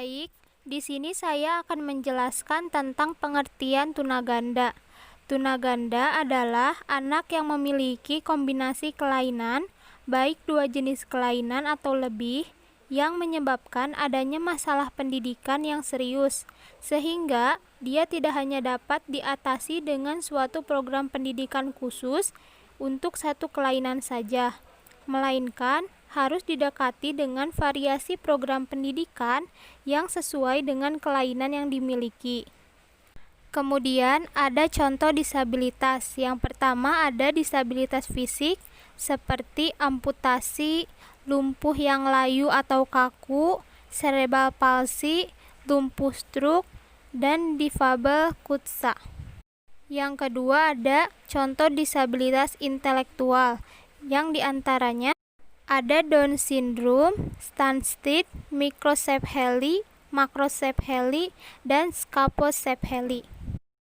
Baik, di sini saya akan menjelaskan tentang pengertian tunaganda. Tunaganda adalah anak yang memiliki kombinasi kelainan, baik dua jenis kelainan atau lebih, yang menyebabkan adanya masalah pendidikan yang serius, sehingga dia tidak hanya dapat diatasi dengan suatu program pendidikan khusus untuk satu kelainan saja, melainkan harus didekati dengan variasi program pendidikan yang sesuai dengan kelainan yang dimiliki. Kemudian ada contoh disabilitas. Yang pertama ada disabilitas fisik seperti amputasi, lumpuh yang layu atau kaku, cerebral palsy, lumpuh stroke, dan difabel kutsa. Yang kedua ada contoh disabilitas intelektual, yang diantaranya ada Down syndrome, Stunted, microcephaly, macrocephaly, dan scapulocephaly.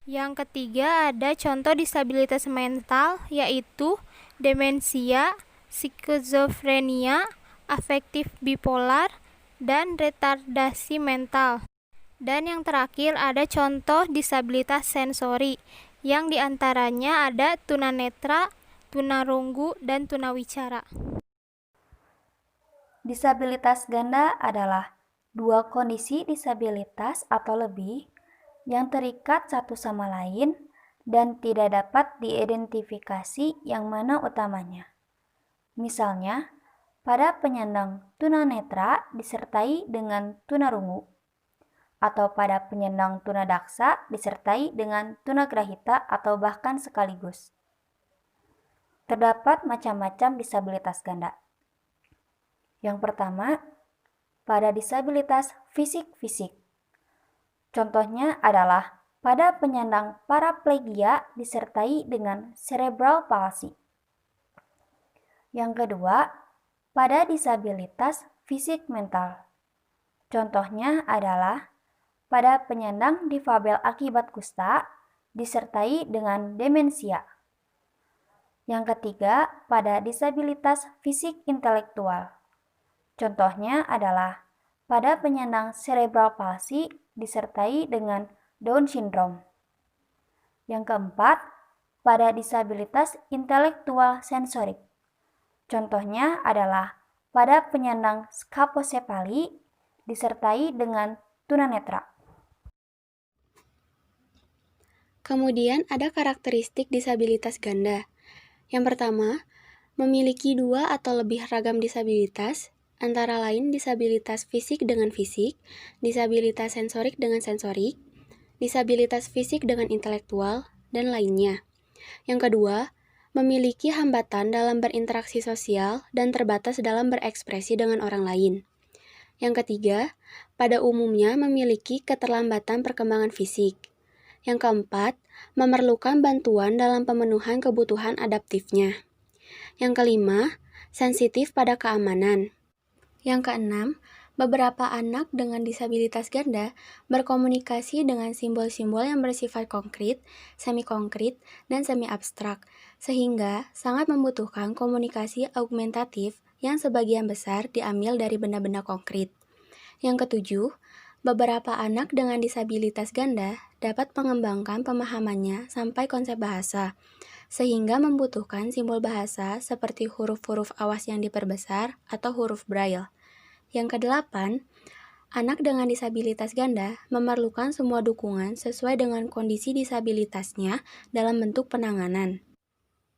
Yang ketiga ada contoh disabilitas mental, yaitu demensia, skizofrenia, afektif bipolar, dan retardasi mental. Dan yang terakhir ada contoh disabilitas sensori, yang diantaranya ada tunanetra, tunarunggu, dan tunawicara. Disabilitas ganda adalah dua kondisi disabilitas atau lebih yang terikat satu sama lain dan tidak dapat diidentifikasi yang mana utamanya. Misalnya, pada penyandang tunanetra disertai dengan tunarungu, atau pada penyandang tunadaksa disertai dengan tunagrahita atau bahkan sekaligus. Terdapat macam-macam disabilitas ganda. Yang pertama, pada disabilitas fisik-fisik. Contohnya adalah pada penyandang paraplegia disertai dengan cerebral palsy. Yang kedua, pada disabilitas fisik mental. Contohnya adalah pada penyandang difabel akibat kusta disertai dengan demensia. Yang ketiga, pada disabilitas fisik intelektual. Contohnya adalah pada penyandang cerebral palsy disertai dengan Down syndrome. Yang keempat, pada disabilitas intelektual sensorik. Contohnya adalah pada penyandang scapulocephaly disertai dengan tunanetra. Kemudian ada karakteristik disabilitas ganda. Yang pertama, memiliki dua atau lebih ragam disabilitas, antara lain disabilitas fisik dengan fisik, disabilitas sensorik dengan sensorik, disabilitas fisik dengan intelektual, dan lainnya. Yang kedua, memiliki hambatan dalam berinteraksi sosial dan terbatas dalam berekspresi dengan orang lain. Yang ketiga, pada umumnya memiliki keterlambatan perkembangan fisik. Yang keempat, memerlukan bantuan dalam pemenuhan kebutuhan adaptifnya. Yang kelima, sensitif pada keamanan. Yang keenam, beberapa anak dengan disabilitas ganda berkomunikasi dengan simbol-simbol yang bersifat konkret, semi-konkret, dan semi-abstrak, sehingga sangat membutuhkan komunikasi augmentatif yang sebagian besar diambil dari benda-benda konkret. Yang ketujuh, beberapa anak dengan disabilitas ganda dapat mengembangkan pemahamannya sampai konsep bahasa, sehingga membutuhkan simbol bahasa seperti huruf-huruf awas yang diperbesar atau huruf braille. Yang kedelapan, anak dengan disabilitas ganda memerlukan semua dukungan sesuai dengan kondisi disabilitasnya dalam bentuk penanganan.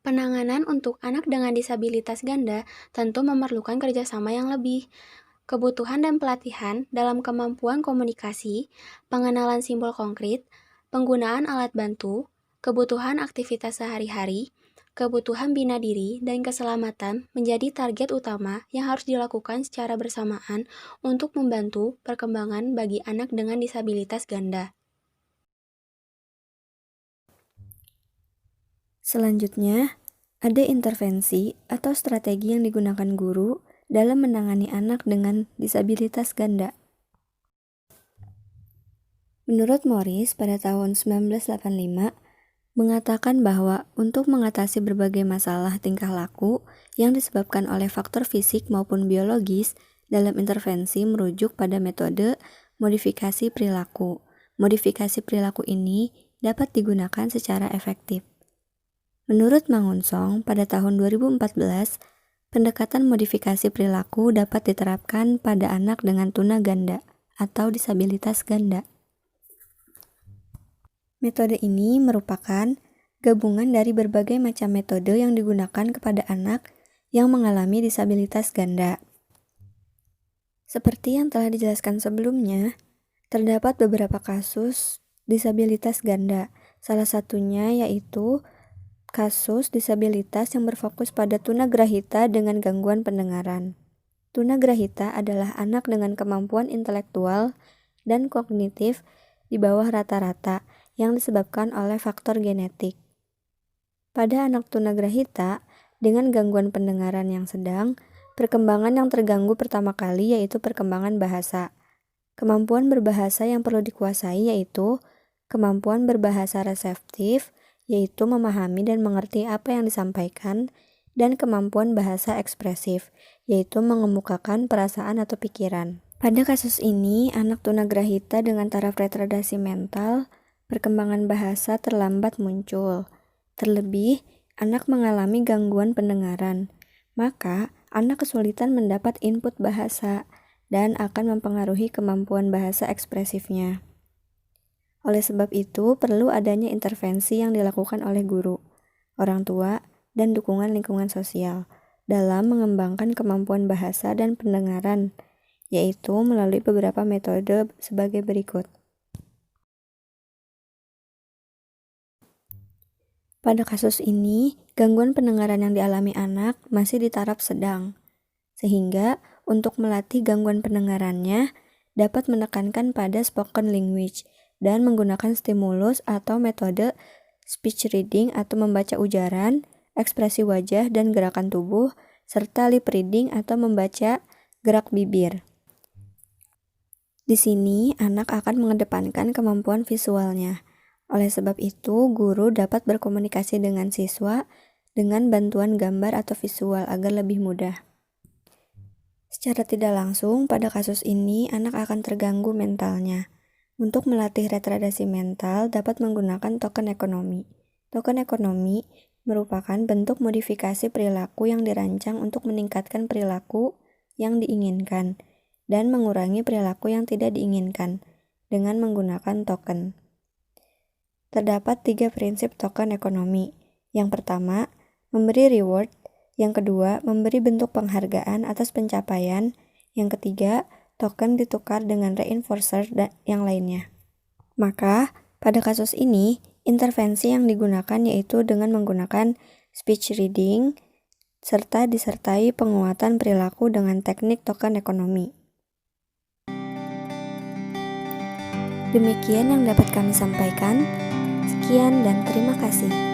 Penanganan untuk anak dengan disabilitas ganda tentu memerlukan kerjasama yang lebih, kebutuhan dan pelatihan dalam kemampuan komunikasi, pengenalan simbol konkret, penggunaan alat bantu, kebutuhan aktivitas sehari-hari, kebutuhan bina diri, dan keselamatan menjadi target utama yang harus dilakukan secara bersamaan untuk membantu perkembangan bagi anak dengan disabilitas ganda. Selanjutnya, ada intervensi atau strategi yang digunakan guru dalam menangani anak dengan disabilitas ganda. Menurut Morris pada tahun 1985, mengatakan bahwa untuk mengatasi berbagai masalah tingkah laku yang disebabkan oleh faktor fisik maupun biologis, dalam intervensi merujuk pada metode modifikasi perilaku. Modifikasi perilaku ini dapat digunakan secara efektif. Menurut Mangunsong, pada tahun 2014, pendekatan modifikasi perilaku dapat diterapkan pada anak dengan tuna ganda atau disabilitas ganda. Metode ini merupakan gabungan dari berbagai macam metode yang digunakan kepada anak yang mengalami disabilitas ganda. Seperti yang telah dijelaskan sebelumnya, terdapat beberapa kasus disabilitas ganda. Salah satunya yaitu kasus disabilitas yang berfokus pada tunagrahita dengan gangguan pendengaran. Tunagrahita adalah anak dengan kemampuan intelektual dan kognitif di bawah rata-rata yang disebabkan oleh faktor genetik. Pada anak tunagrahita dengan gangguan pendengaran yang sedang, perkembangan yang terganggu pertama kali yaitu perkembangan bahasa. Kemampuan berbahasa yang perlu dikuasai yaitu kemampuan berbahasa reseptif, yaitu memahami dan mengerti apa yang disampaikan, dan kemampuan bahasa ekspresif, yaitu mengemukakan perasaan atau pikiran. Pada kasus ini, anak tunagrahita dengan taraf retardasi mental, perkembangan bahasa terlambat muncul. Terlebih, anak mengalami gangguan pendengaran, maka anak kesulitan mendapat input bahasa dan akan mempengaruhi kemampuan bahasa ekspresifnya. Oleh sebab itu, perlu adanya intervensi yang dilakukan oleh guru, orang tua, dan dukungan lingkungan sosial dalam mengembangkan kemampuan bahasa dan pendengaran, yaitu melalui beberapa metode sebagai berikut. Pada kasus ini, gangguan pendengaran yang dialami anak masih di taraf sedang, sehingga untuk melatih gangguan pendengarannya dapat menekankan pada spoken language dan menggunakan stimulus atau metode speech reading atau membaca ujaran, ekspresi wajah dan gerakan tubuh, serta lip reading atau membaca gerak bibir. Di sini, anak akan mengedepankan kemampuan visualnya. Oleh sebab itu, guru dapat berkomunikasi dengan siswa dengan bantuan gambar atau visual agar lebih mudah. Secara tidak langsung, pada kasus ini anak akan terganggu mentalnya. Untuk melatih retardasi mental dapat menggunakan token ekonomi. Token ekonomi merupakan bentuk modifikasi perilaku yang dirancang untuk meningkatkan perilaku yang diinginkan dan mengurangi perilaku yang tidak diinginkan dengan menggunakan token. Terdapat 3 prinsip token ekonomi. Yang pertama, memberi reward. Yang kedua, memberi bentuk penghargaan atas pencapaian. Yang ketiga, token ditukar dengan reinforcer dan yang lainnya. Maka, pada kasus ini, intervensi yang digunakan yaitu dengan menggunakan speech reading, serta disertai penguatan perilaku dengan teknik token ekonomi. Demikian yang dapat kami sampaikan. Sekian dan terima kasih.